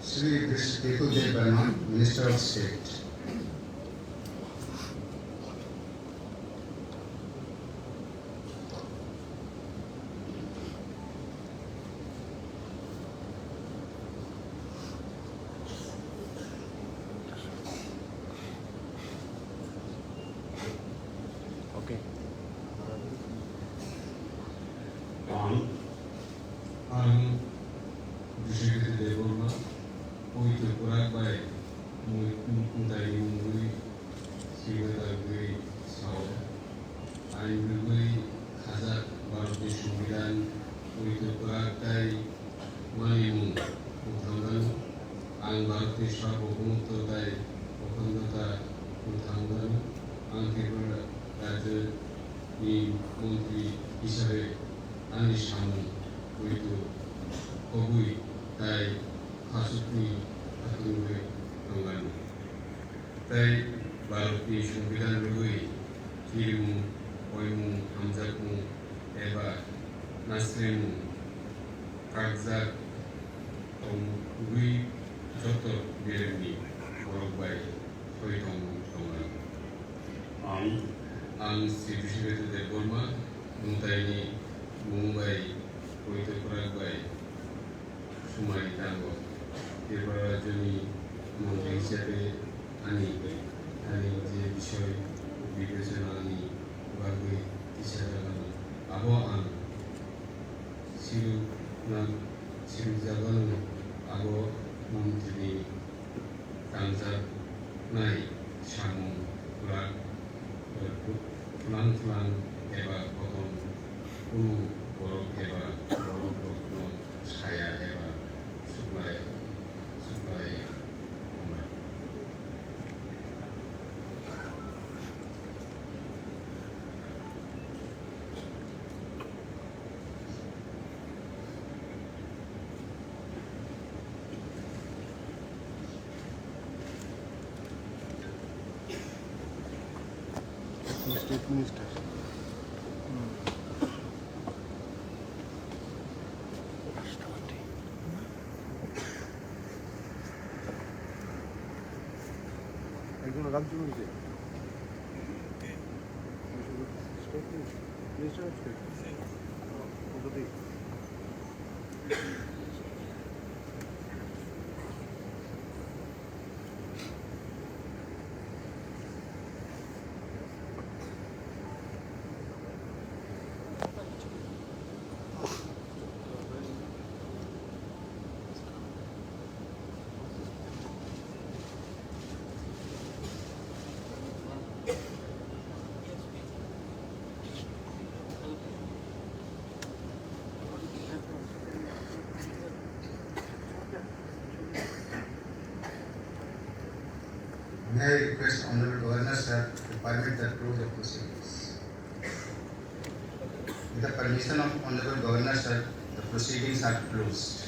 Shri Ketu Dev Burman, Minister of State. Okay. Ang Bishigit Devorma, Uitu Purabai, Mutai Mui, Sivatagui, Sao, Aingui, Kazak, Barbi Shubidan, Uitu Purakai, Manimu, Utangan, Ang Barbi Shabu Mutotai, Okandata, Utangan, Ang Kibra, Raja, Ni Mantri, Isabe, Anishamu, Uitu Kogui Tai Kasutni Atunwe Nonganu Tai Baruti Shumbidan Rui Kirimu Oimu Hamzakmu Eba Nasremu Kagzak Rui Joto Biremi Borokbai Soitong Nonganu Ang Sri Bishigatu Devorma Muntaini Mumbai Uitu Purabai Sumai Tango Devarajani Mantri hisabe Ani যে বিষয় বিবেচনা আনি বাগৈ দিশারাগানো আবহান সিরুজাগানো আবহ মন্ত্রী কাঞ্জাব নাই সামু ফুলাং এবা কখন কোনো বরফ এবা বরফ রত্ন ছায়া এবা শুক্লায় State Minister. একজন রাজ্যমন্ত্রী স্টেট মিনিস্টার অফ স্টেট পদ্ধতি May I request Honorable Governor Sir to permit the close of proceedings. With the permission of Honorable Governor Sir, the proceedings are closed.